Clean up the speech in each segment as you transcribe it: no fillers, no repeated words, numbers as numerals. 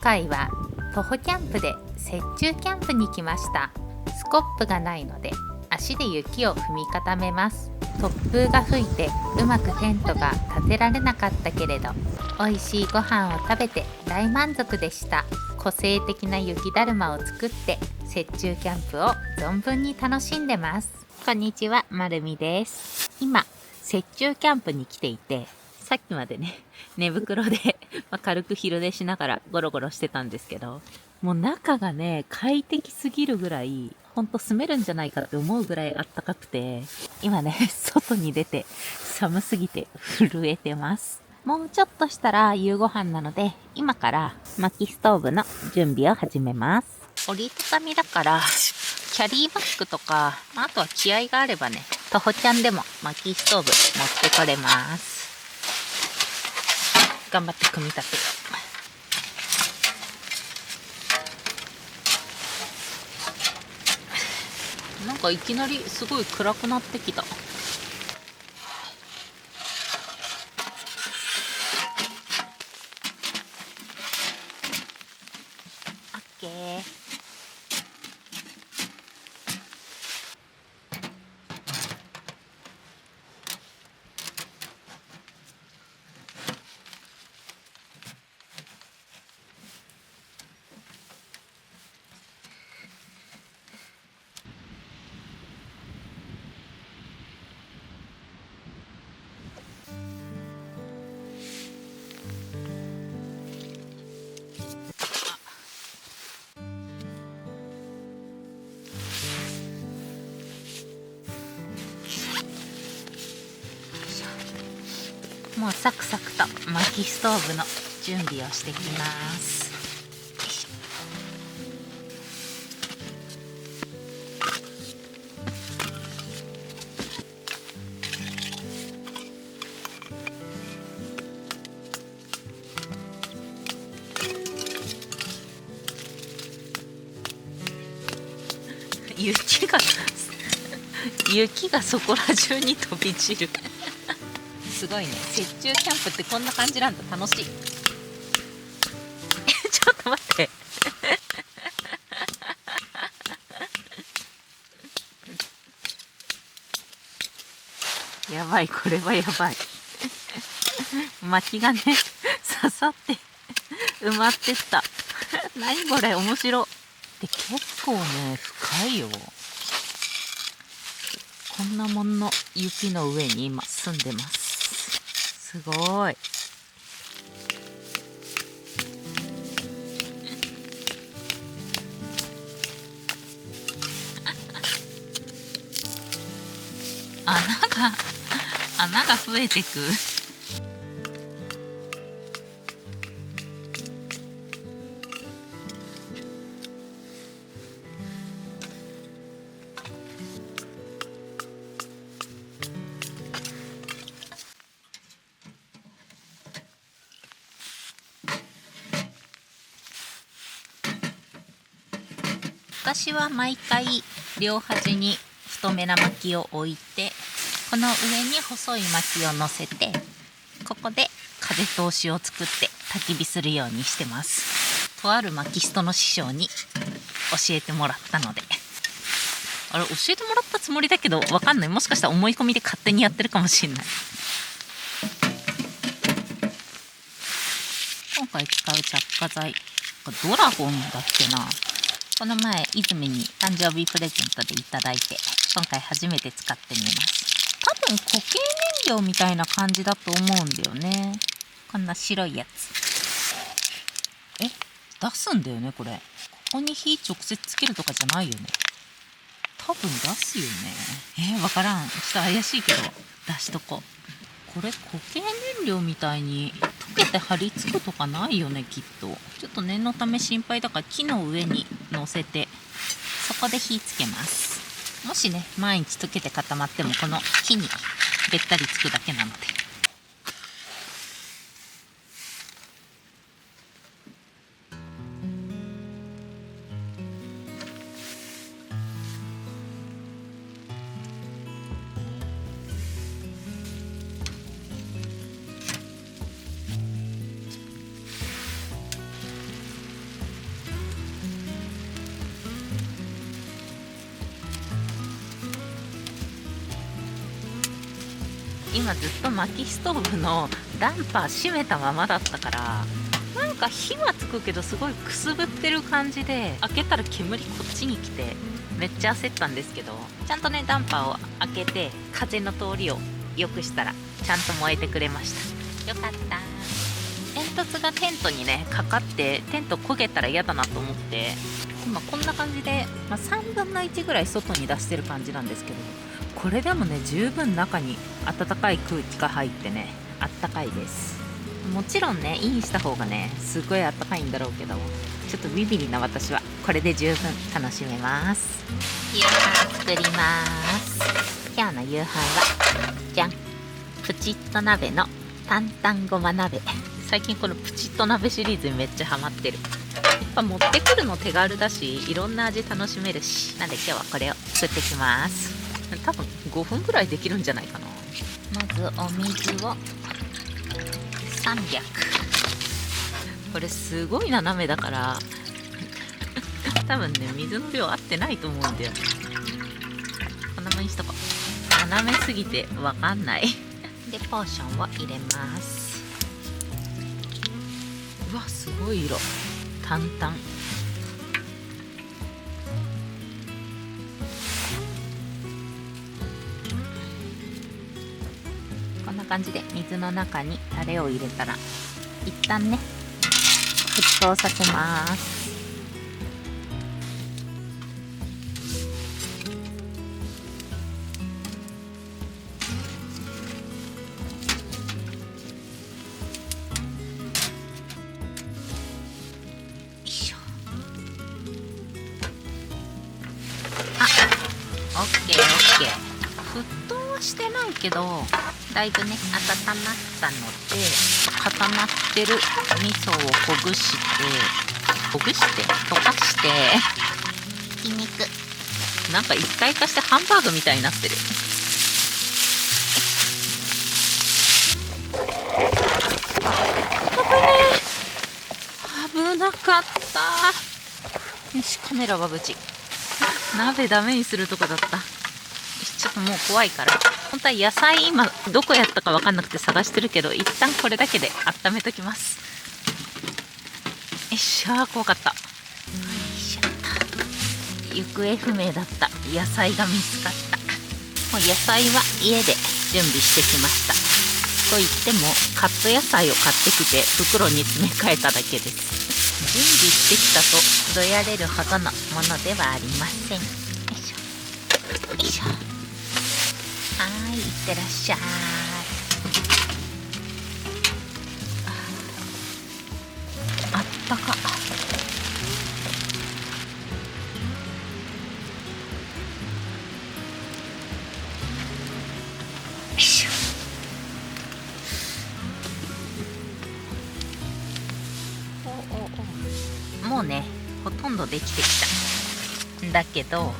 回は徒歩キャンプで雪中キャンプに来ました。スコップがないので足で雪を踏み固めます。突風が吹いてうまくテントが立てられなかったけれど、美味しいご飯を食べて大満足でした。個性的な雪だるまを作って雪中キャンプを存分に楽しんでます。こんにちは、まるみです。今雪中キャンプに来ていて、さっきまでね寝袋で軽く昼寝しながらゴロゴロしてたんですけど、もう中がね快適すぎるぐらい、ほんと住めるんじゃないかって思うぐらいあったかくて、今ね外に出て寒すぎて震えてます。もうちょっとしたら夕ご飯なので、今から薪ストーブの準備を始めます。折りたたみだからキャリーバッグとか、あとは気合があればね、徒歩ちゃんでも薪ストーブ持ってこれます。頑張って組み立てよう。なんかいきなりすごい暗くなってきた。オッケー。もうサクサクと薪ストーブの準備をしてきます。雪がそこら中に飛び散るすごいね。雪中キャンプってこんな感じなんだ。楽しい。ちょっと待ってやばい、これはやばい薪がね刺さって埋まってった何これ、面白で、結構ね深いよ。こんなもんの雪の上に今住んでます。すごい。穴が増えてく。私は毎回両端に太めな薪を置いて、この上に細い薪を乗せて、ここで風通しを作って焚き火するようにしてます。とある薪ストの師匠に教えてもらったので、あれ教えてもらったつもりだけどわかんない。もしかしたら思い込みで勝手にやってるかもしれない。今回使う着火剤ドラゴンだっけな。この前泉に誕生日プレゼントでいただいて、今回初めて使ってみます。多分固形燃料みたいな感じだと思うんだよね。こんな白いやつ出すんだよね。これここに火直接つけるとかじゃないよね。多分出すよね。わからん。ちょっと怪しいけど出しとこう。これ固形燃料みたいに溶けて張り付くとかないよね、きっと。ちょっと念のため心配だから木の上に乗せて、そこで火つけます。もしね毎日溶けて固まっても、この木にべったりつくだけなので。今ずっと薪ストーブのダンパー閉めたままだったから、なんか火はつくけどすごいくすぶってる感じで、開けたら煙こっちに来てめっちゃ焦ったんですけど、ちゃんとねダンパーを開けて風の通りを良くしたらちゃんと燃えてくれました。よかった。煙突がテントにねかかってテント焦げたら嫌だなと思って、今こんな感じで、3分の1ぐらい外に出してる感じなんですけど、これでもね十分中に暖かい空気が入ってねあったかいです。もちろんねインした方がねすごい暖かいんだろうけど、ちょっとビビリな私はこれで十分楽しめます。夕飯作ります。今日の夕飯はじゃん、プチッと鍋の担々ごま鍋。最近このプチッと鍋シリーズにめっちゃハマってる。やっぱ持ってくるの手軽だし、いろんな味楽しめるし、なんで今日はこれを作ってきます。多分5分ぐらいできるんじゃないかな。まずお水を300。これすごい斜めだから多分ね水の量合ってないと思うんだよ。こんなもんにしとこう。斜めすぎてわかんないでポーションを入れます。うわすごい色。担々こんな感じで水の中にタレを入れたら一旦ね沸騰させます。オッケーオッケー。沸騰はしてないけどだいぶね温まったので、固まってる味噌をほぐして溶かしてひき肉なんか一体化してハンバーグみたいになってる。危なかった。よしカメラは無事。鍋ダメにするとこだった。ちょっともう怖いから、本当は野菜今どこやったか分かんなくて探してるけど、一旦これだけで温めときます。よっしゃー、怖かった。よいしょっと。行方不明だった野菜が見つかった。もう野菜は家で準備してきました。と言ってもカット野菜を買ってきて袋に詰め替えただけです。準備してきたとどやれるほどのものではありません。よいしょよいしょ。はい、いってらっしゃい。あったか。よいしょ。もうねほとんどできてきたんだけど、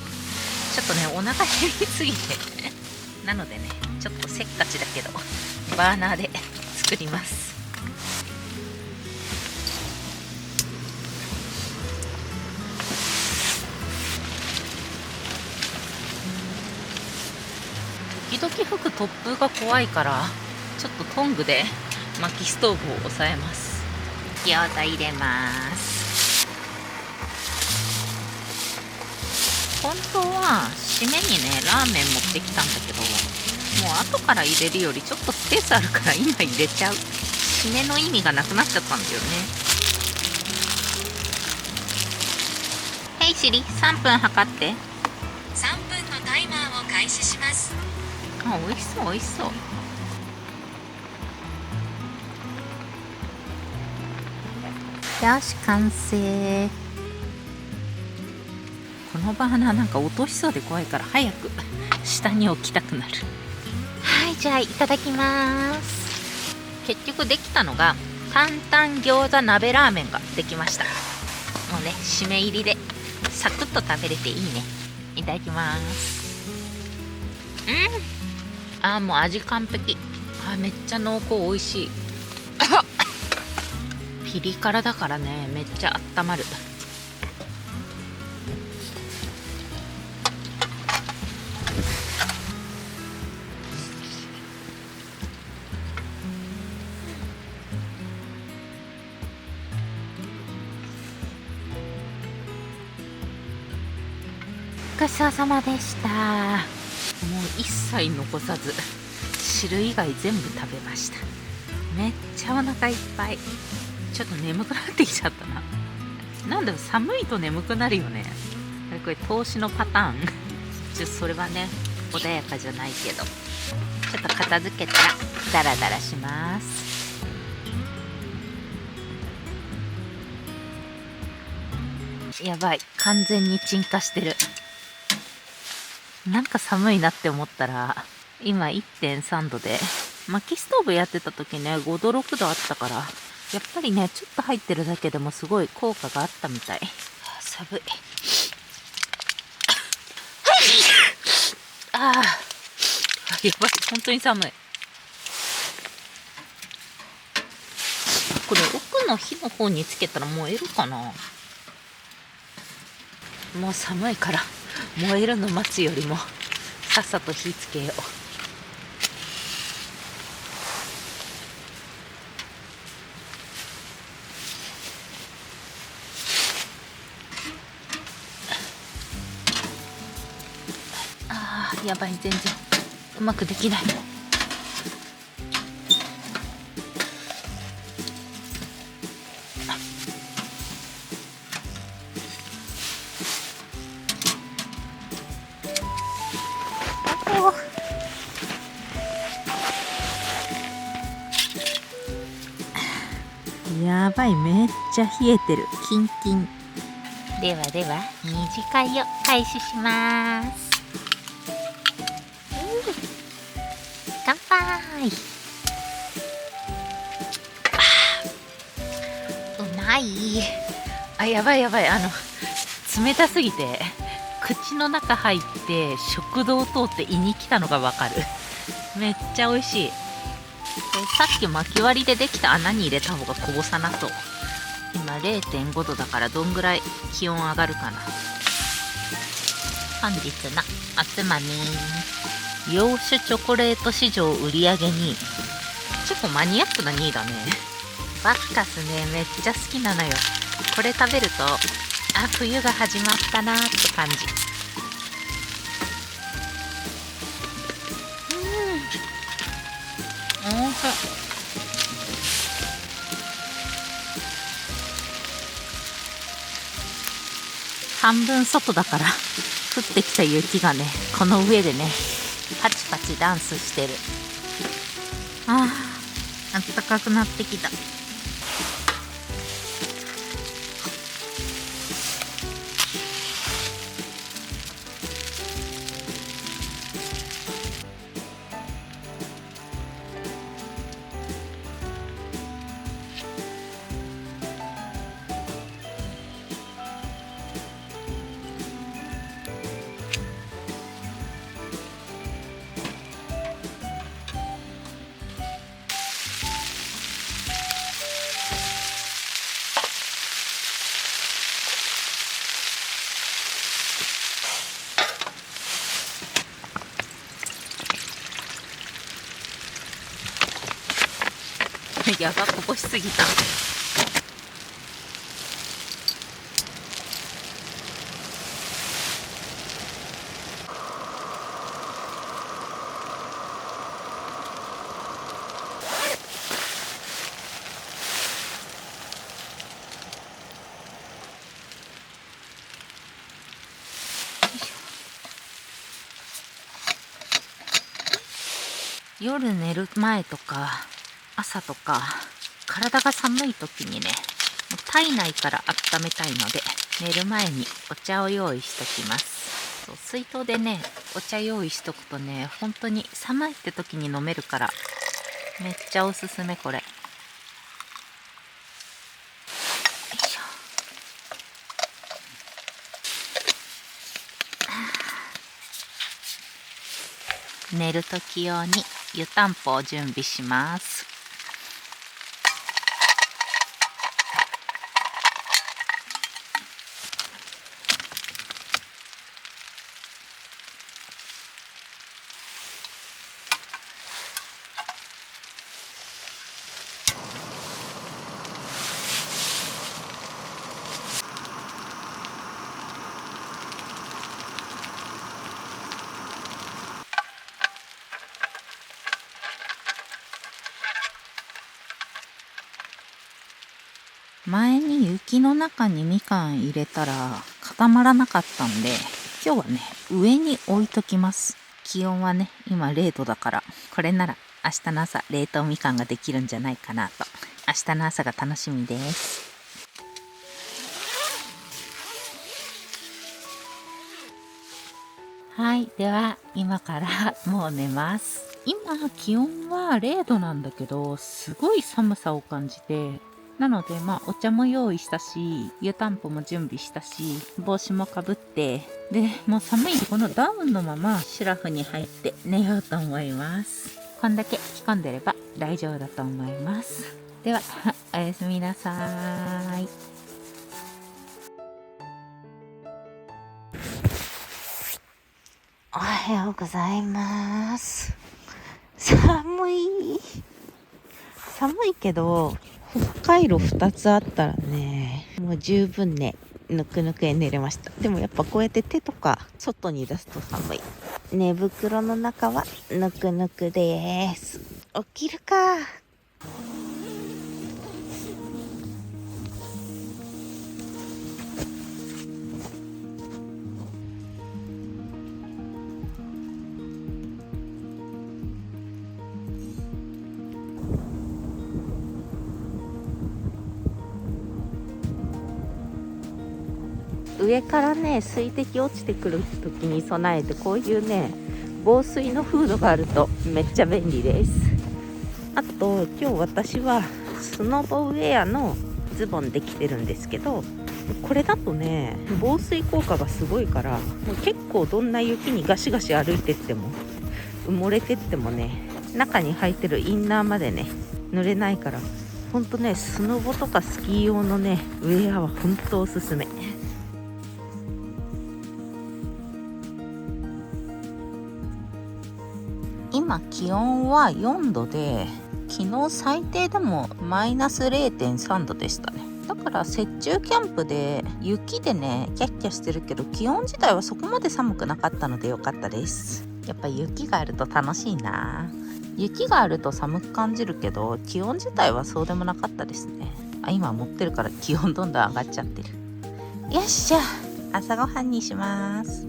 ちょっとねお腹減りすぎてなのでねちょっとせっかちだけどバーナーで作ります。時々吹く突風が怖いからちょっとトングで薪ストーブを押さえます。餃子入れます。本当は締めにねラーメン持ってきたんだけど、もう後から入れるよりちょっとスペースあるから今入れちゃう。締めの意味がなくなっちゃったんだよね。ヘイシリ、3分測って。3分のタイマーを開始します。あ、美味しそう美味しそう。よし完成。このバーナーなんか落としそうで怖いから早く下に置きたくなる。はい、じゃあいただきます。結局できたのが担々餃子鍋ラーメンができました。もうね締め入りでサクッと食べれていいね。いただきます。もう味完璧。めっちゃ濃厚、美味しい。ピリ辛だからねめっちゃ温まる。くさ様でした。もう一切残さず汁以外全部食べました。めっちゃお腹いっぱい。ちょっと眠くなってきちゃったな。なんだろう、寒いと眠くなるよね。これ投資のパターンそれはね穏やかじゃないけど、ちょっと片付けたらダラダラします。やばい、完全に鎮火してる。なんか寒いなって思ったら今 1.3 度で、薪ストーブやってた時ね5度6度あったから、やっぱりねちょっと入ってるだけでもすごい効果があったみたい。寒い。ああ、やばい、本当に寒い。これ奥の火の方につけたら燃えるかな。もう寒いから燃えるの待つよりもさっさと火つけよう。あーやばい、全然うまくできない。やばい、めっちゃ冷えてる。キンキン。ではでは二次会を開始します。乾杯。うまい。あ、やばいやばい、冷たすぎて口の中入って食道通って胃に来たのがわかる。めっちゃ美味しい。さっき巻き割りでできた穴に入れた方がこぼさなそう。今 0.5 度だからどんぐらい気温上がるかな。本日のおつまみ、洋酒チョコレート市場売り上げ2位。結構マニアックな2位だね。バッカスね、めっちゃ好きなのよ。これ食べると冬が始まったなーって感じ。おいしい。半分外だから降ってきた雪がねこの上でねパチパチダンスしてる。あったかくなってきた。やば、こぼしすぎた。夜寝る前とか朝とか体が寒い時にね、体内から温めたいので寝る前にお茶を用意しときます。そう、水筒でねお茶用意しとくとね、本当に寒いって時に飲めるからめっちゃおすすめこれ。よいしょ。寝る時用に湯たんぽを準備します。前に雪の中にみかん入れたら固まらなかったんで、今日はね、上に置いときます。気温はね、今0度だから、これなら明日の朝冷凍みかんができるんじゃないかなと。明日の朝が楽しみです。はい、では今からもう寝ます。今気温は0度なんだけど、すごい寒さを感じて、なのでお茶も用意したし、湯たんぽも準備したし、帽子もかぶって、でもう寒いんでこのダウンのままシュラフに入って寝ようと思います。こんだけ着込んでれば大丈夫だと思います。ではおやすみなさーい。おはようございます。寒いけど、北海道2つあったらね、もう十分ね、ぬくぬくで寝れました。でもやっぱこうやって手とか外に出すと寒い。寝袋の中はぬくぬくです。起きるか。上からね、水滴落ちてくる時に備えて、こういうね、防水のフードがあるとめっちゃ便利です。あと今日私はスノボウェアのズボンで着てるんですけど、これだとね、防水効果がすごいから、もう結構どんな雪にガシガシ歩いてっても、埋もれてってもね、中に履いてるインナーまでね、濡れないから、ほんとね、スノボとかスキー用のね、ウェアはほんとおすすめ。今気温は4度で、昨日最低でもマイナス 0.3 度でしたね。だから雪中キャンプで雪でね、キャッキャしてるけど、気温自体はそこまで寒くなかったのでよかったです。やっぱ雪があると楽しいな。雪があると寒く感じるけど、気温自体はそうでもなかったですね。今持ってるから気温どんどん上がっちゃってる。よっしゃ、朝ごはんにします。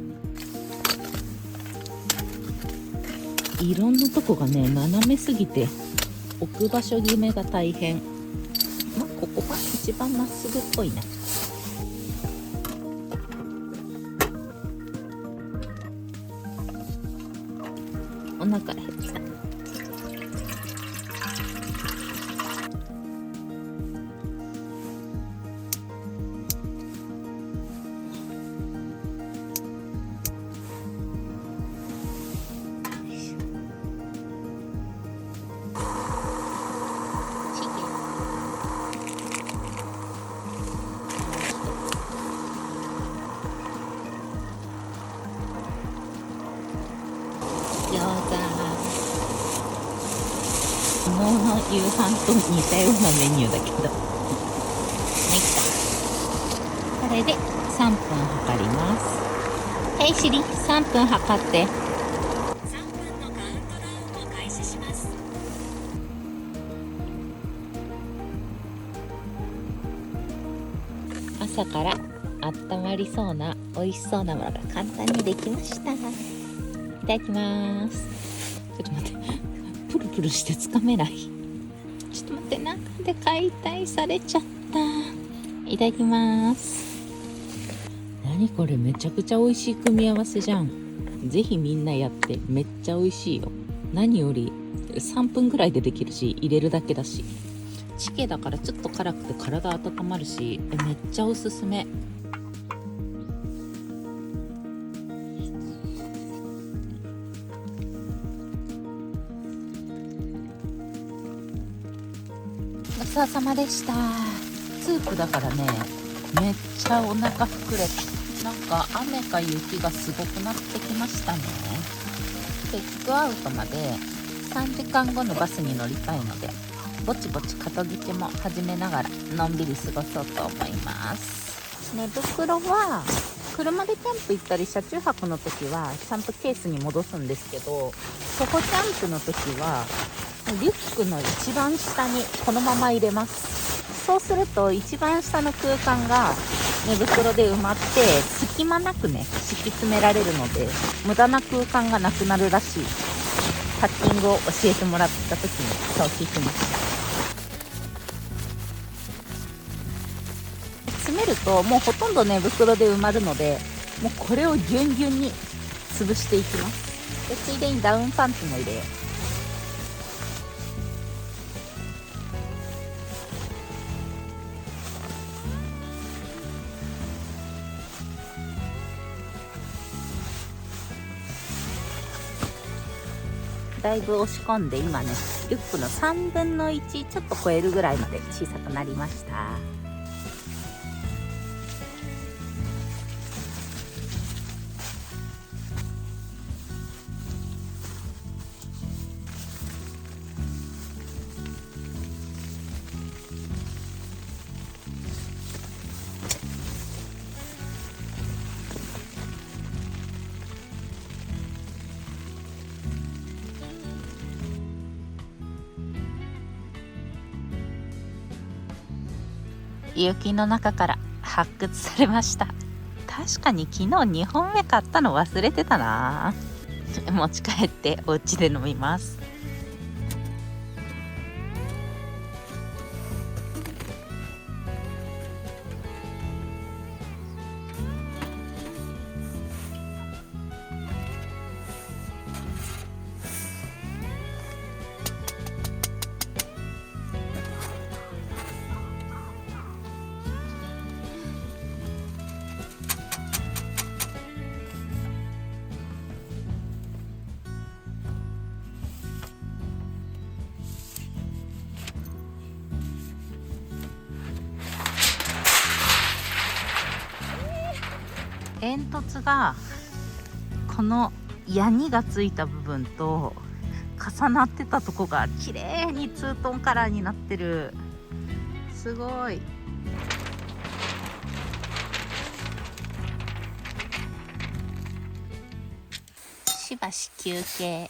いろんなとこがね、斜めすぎて置く場所決めが大変。ここが一番まっすぐっぽいな。お腹減った。餃子、昨日の夕飯と似たようなメニューだけど、まあいっか。これで3分測ります。はい、シリ、3分測って。3分のカウントダウンを開始します。朝から温まりそうな美味しそうなものが簡単にできました。いただきます。ちょっと待って、プルプルしてつかめない。ちょっと待って、中で解体されちゃった。いただきます。何これ、めちゃくちゃ美味しい組み合わせじゃん。ぜひみんなやって、めっちゃ美味しいよ。何より3分ぐらいでできるし、入れるだけだし、チゲだからちょっと辛くて体温まるし、めっちゃおすすめ。ごちそうさまでした。スープだからね、めっちゃお腹膨れて、なんか雨か雪がすごくなってきましたね。テイクアウトまで3時間後のバスに乗りたいので、ぼちぼち片付けも始めながらのんびり過ごそうと思います。寝袋は車でキャンプ行ったり車中泊の時はちゃんとケースに戻すんですけど、徒歩キャンプの時はリュックの一番下にこのまま入れます。そうすると一番下の空間が寝袋で埋まって隙間なくね敷き詰められるので無駄な空間がなくなるらしい。パッキングを教えてもらった時にそう聞きました。詰めるともうほとんど寝袋で埋まるので、もうこれをギュンギュンに潰していきます。でついでにダウンパンツも入れよう。だいぶ押し込んで今ねリュックの3分の1ちょっと超えるぐらいまで小さくなりました。雪の中から発掘されました。確かに昨日2本目買ったの忘れてたな。持ち帰ってお家で飲みます。煙突がこのヤニがついた部分と重なってたとこが綺麗にツートンカラーになってる。すごい。しばし休憩。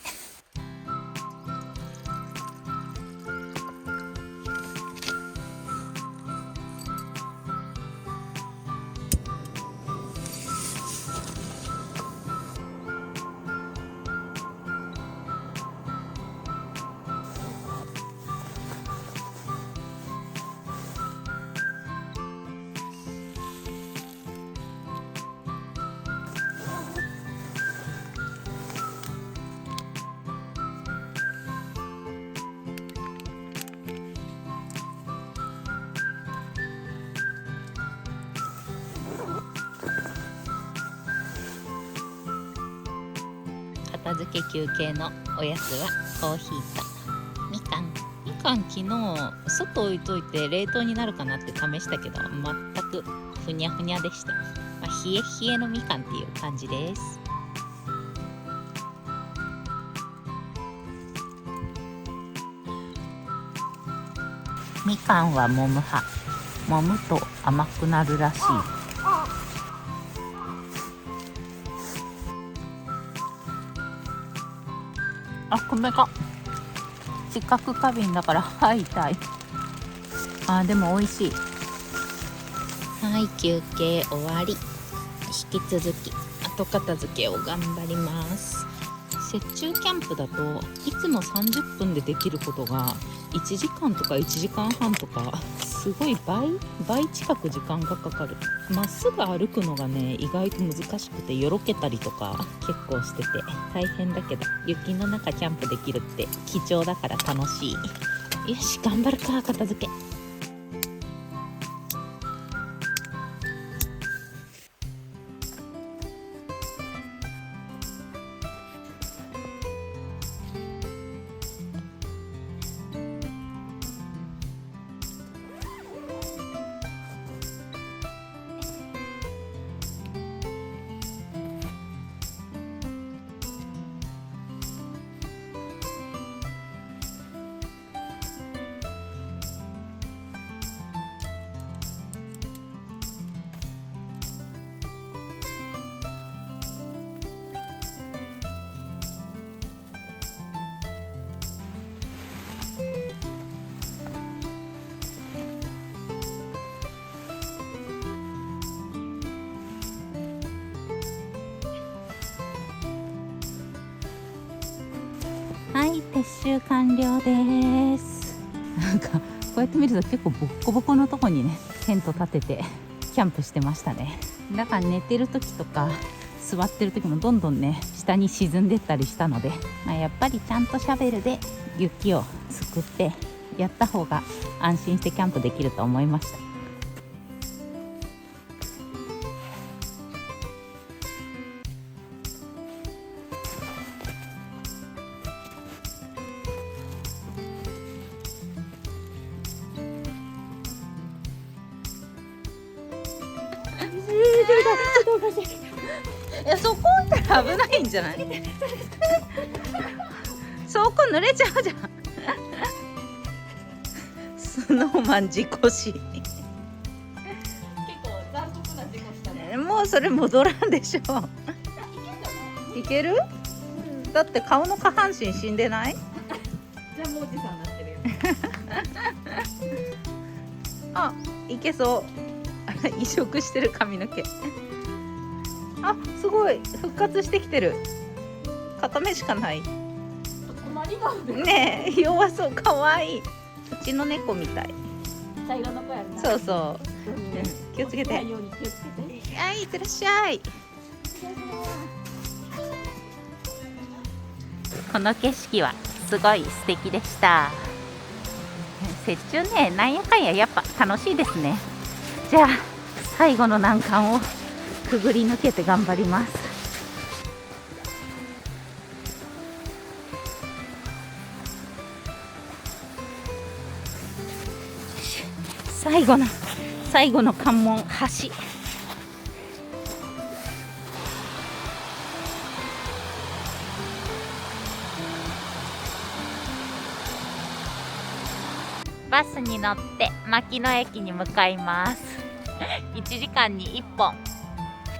片付け休憩のおやつはコーヒーとみかん。みかん昨日外置いといて冷凍になるかなって試したけど全くふにゃふにゃでした。冷え冷えのみかんっていう感じです。みかんは揉む派。揉むと甘くなるらしい。あ、米か。四角花瓶だから歯痛い。でも美味しい。はい、休憩終わり。引き続き後片付けを頑張ります。雪中キャンプだといつも30分でできることが1時間とか1時間半とかすごい倍近く時間がかかる。まっすぐ歩くのがね意外と難しくてよろけたりとか結構してて大変だけど、雪の中キャンプできるって貴重だから楽しい。よし頑張るか片付け。はい、撤収完了です。なんかこうやって見ると結構ボッコボコのとこにねテント立ててキャンプしてましたね。だから寝てる時とか座ってる時もどんどんね下に沈んでったりしたので、やっぱりちゃんとシャベルで雪をすくってやった方が安心してキャンプできると思いました。いや、そこ置いたら危ないんじゃない？そこ濡れちゃうじゃん。スノーマン事故死。結構残酷な事故したね。もうそれ戻らんでしょ。いける？だって顔の下半身死んでない？じゃあもうおじさんになってるよ。あ、いけそう。移植してる髪の毛。あ、すごい復活してきてる。片目しかない。ねえ、弱そう、可愛い。うちの猫みたい。茶色の子やな。そうそう。気をつけて。はい、いってらっしゃい。この景色はすごい素敵でした。雪中ね、なんやかんややっぱ楽しいですね。じゃあ最後の難関をくぐり抜けて頑張ります。最後の関門、橋。バスに乗って牧野駅に向かいます。1時間に1本。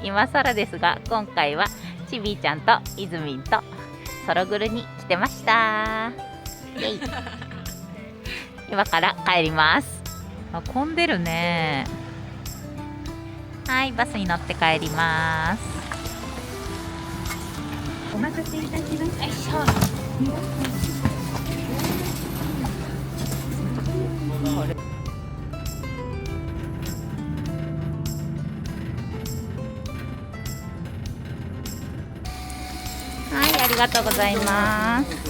今更ですが、今回はちびーちゃんといずみんとソログルに来てました。イエイ。今から帰ります。混んでるね。はい、バスに乗って帰ります。お待たせいたしました。よいしょ。はい、ありがとうございます。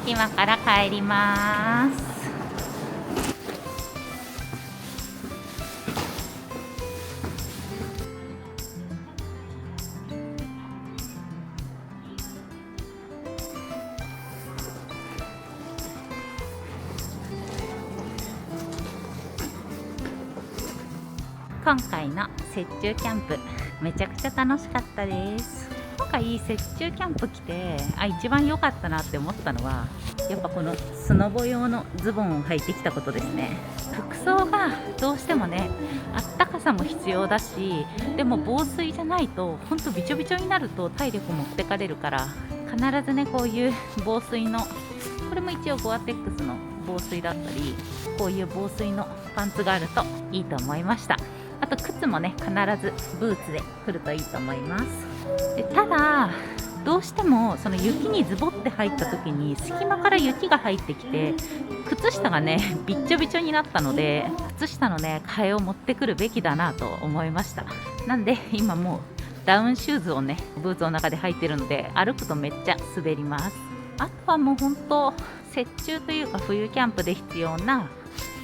今から帰ります。今回の雪中キャンプめちゃくちゃ楽しかったです。今回雪中キャンプ来て一番良かったなって思ったのはやっぱこのスノボ用のズボンを履いてきたことですね。服装がどうしてもねあったかさも必要だし、でも防水じゃないとほんとびちょびちょになると体力持ってかれるから、必ずねこういう防水の、これも一応ゴアテックスの防水だったり、こういう防水のパンツがあるといいと思いました。あと靴もね必ずブーツで来るといいと思います。でただどうしてもその雪にズボって入った時に隙間から雪が入ってきて靴下がねびっちょびちょになったので、靴下のね替えを持ってくるべきだなと思いました。なんで今もうダウンシューズをねブーツの中で履いてるので歩くとめっちゃ滑ります。あとはもう本当雪中というか冬キャンプで必要な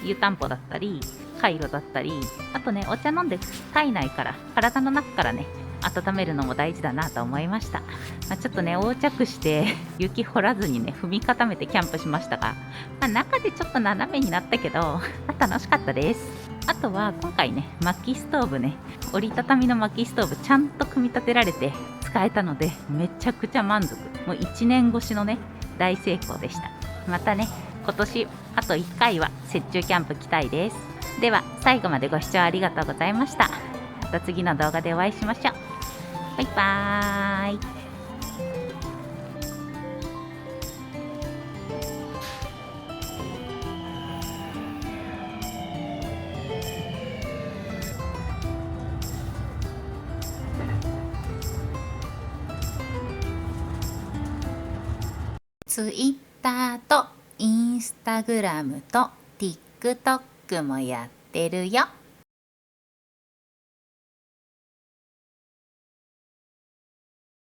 湯たんぽだったりカイロだったり、あとねお茶飲んで体内から体の中からね温めるのも大事だなと思いました。ちょっとね横着して雪掘らずにね踏み固めてキャンプしましたが、中でちょっと斜めになったけど、楽しかったです。あとは今回ね薪ストーブね、折りたたみの薪ストーブちゃんと組み立てられて使えたのでめちゃくちゃ満足。もう1年越しのね大成功でした。またね今年あと1回は雪中キャンプ来たいです。では最後までご視聴ありがとうございました。また次の動画でお会いしましょう。バイバーイ。ツイッターとインスタグラムと TikTok もやってるよ。